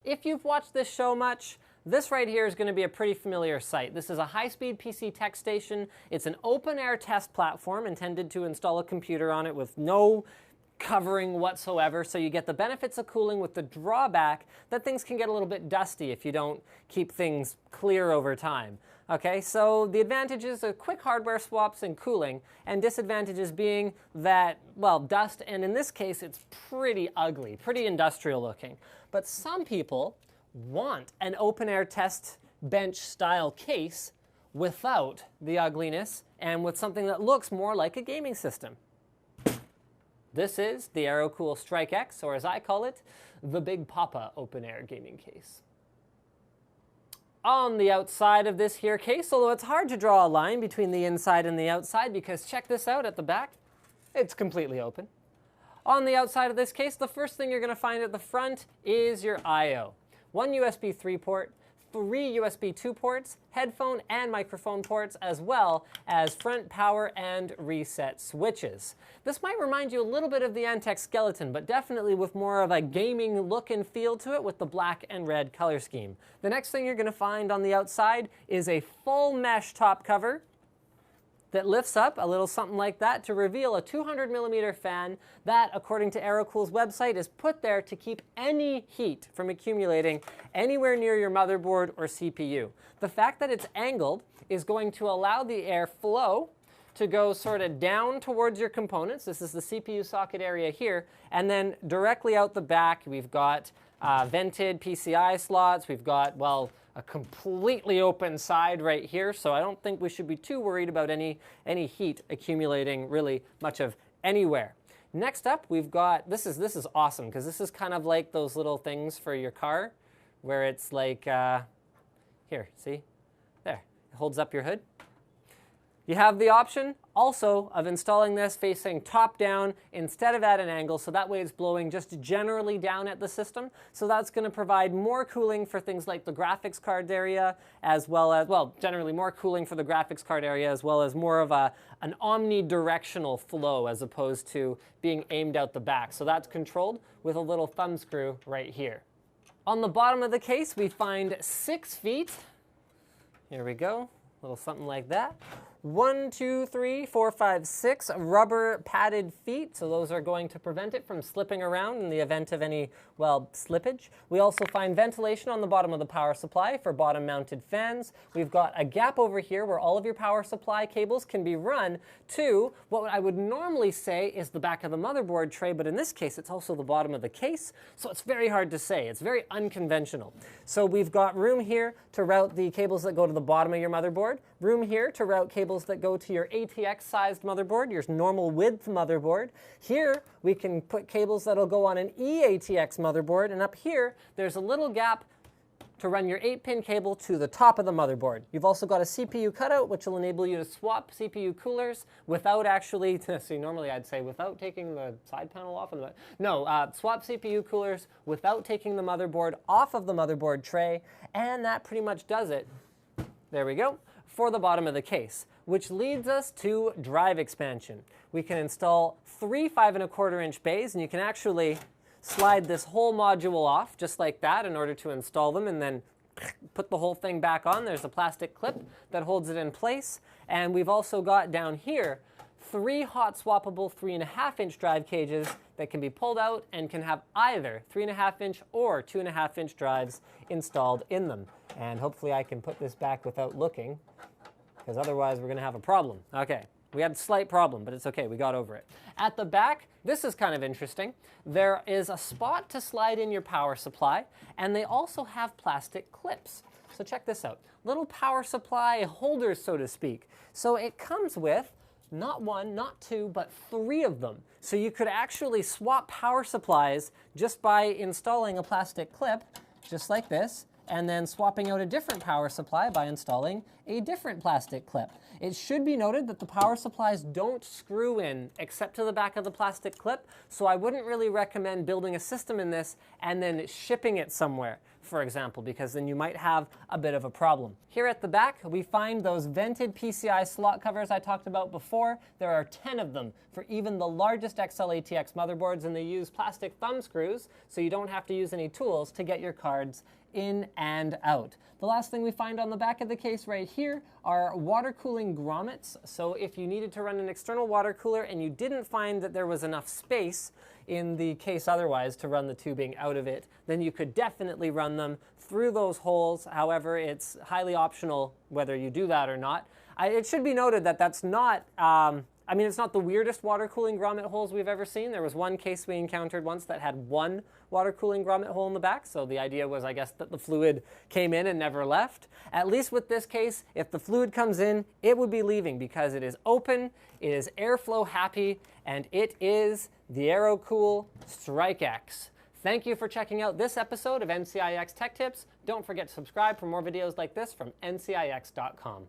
If you've watched this show much, this right here is going to be a pretty familiar sight. This is a high-speed PC tech station. It's an open-air test platform intended to install a computer on it with no covering whatsoever, so you get the benefits of cooling with the drawback that things can get a little bit dusty if you don't keep things clear over time. Okay, so the advantages are quick hardware swaps and cooling, and disadvantages being that, well, dust, and in this case, it's pretty ugly, pretty industrial looking. But some people want an open-air test bench-style case without the ugliness and with something that looks more like a gaming system. This is the Aerocool Strike X, or as I call it, the Big Papa open-air gaming case. On the outside of this here case, although it's hard to draw a line between the inside and the outside because check this out at the back, it's completely open. On the outside of this case, the first thing you're going to find at the front is your I/O. One USB 3 port, 3 USB 2 ports, headphone and microphone ports, as well as front power and reset switches. This might remind you a little bit of the Antec skeleton, but definitely with more of a gaming look and feel to it with the black and red color scheme. The next thing you're going to find on the outside is a full mesh top cover that lifts up a little something like that to reveal a 200mm fan that, according to Aerocool's website, is put there to keep any heat from accumulating anywhere near your motherboard or CPU. The fact that it's angled is going to allow the air flow to go sort of down towards your components. This is the CPU socket area here, and then directly out the back we've got vented PCI slots. We've got, well, a completely open side right here, so I don't think we should be too worried about any heat accumulating really much of anywhere. Next up, we've got, this is awesome, because this is kind of like those little things for your car, where it's like, here, see? There, it holds up your hood. You have the option also of installing this facing top down instead of at an angle, so that way it's blowing just generally down at the system. So that's going to provide more cooling for things like the graphics card area, as well as, well, generally more cooling for the graphics card area, as well as more of an omnidirectional flow as opposed to being aimed out the back. So that's controlled with a little thumb screw right here. On the bottom of the case, we find 6 feet. Here we go, a little something like that. 1, 2, 3, 4, 5, 6 rubber padded feet, so those are going to prevent it from slipping around in the event of any, well, slippage. We also find ventilation on the bottom of the power supply for bottom-mounted fans. We've got a gap over here where all of your power supply cables can be run to what I would normally say is the back of the motherboard tray, but in this case it's also the bottom of the case, so it's very hard to say. It's very unconventional. So we've got room here to route the cables that go to the bottom of your motherboard, room here to route cables that go to your ATX-sized motherboard, your normal width motherboard. Here, we can put cables that'll go on an eATX motherboard, and up here, there's a little gap to run your 8-pin cable to the top of the motherboard. You've also got a CPU cutout, which will enable you to swap CPU coolers without actually, see, normally I'd say without taking the side panel off. Swap CPU coolers without taking the motherboard off of the motherboard tray, and that pretty much does it. There we go, for the bottom of the case, which leads us to drive expansion. We can install 3 5¼ bays, and you can actually slide this whole module off just like that in order to install them, and then put the whole thing back on. There's a plastic clip that holds it in place, and we've also got down here 3 hot swappable 3.5-inch drive cages that can be pulled out and can have either 3.5-inch or 2.5-inch drives installed in them. And hopefully I can put this back without looking, because otherwise we're going to have a problem. Okay, we had a slight problem, but it's okay, we got over it. At the back, this is kind of interesting. There is a spot to slide in your power supply, and they also have plastic clips. So check this out. Little power supply holders, so to speak. So it comes with not 1, not 2, but 3 of them. So you could actually swap power supplies just by installing a plastic clip, just like this, and then swapping out a different power supply by installing a different plastic clip. It should be noted that the power supplies don't screw in except to the back of the plastic clip, so I wouldn't really recommend building a system in this and then shipping it somewhere. for example, because then you might have a bit of a problem. Here at the back, we find those vented PCI slot covers I talked about before. There are 10 of them for even the largest XL-ATX motherboards, and they use plastic thumb screws, so you don't have to use any tools to get your cards in and out. The last thing we find on the back of the case right here are water cooling grommets. So if you needed to run an external water cooler and you didn't find that there was enough space in the case otherwise to run the tubing out of it, then you could definitely run them through those holes. However, it's highly optional whether you do that or not. It should be noted that that's not it's not the weirdest water cooling grommet holes we've ever seen. There was one case we encountered once that had one water cooling grommet hole in the back, so the idea was, I guess, that the fluid came in and never left. At least with this case, if the fluid comes in, it would be leaving because it is open, it is airflow happy, and it is the Aerocool Strike X. Thank you for checking out this episode of NCIX Tech Tips. Don't forget to subscribe for more videos like this from ncix.com.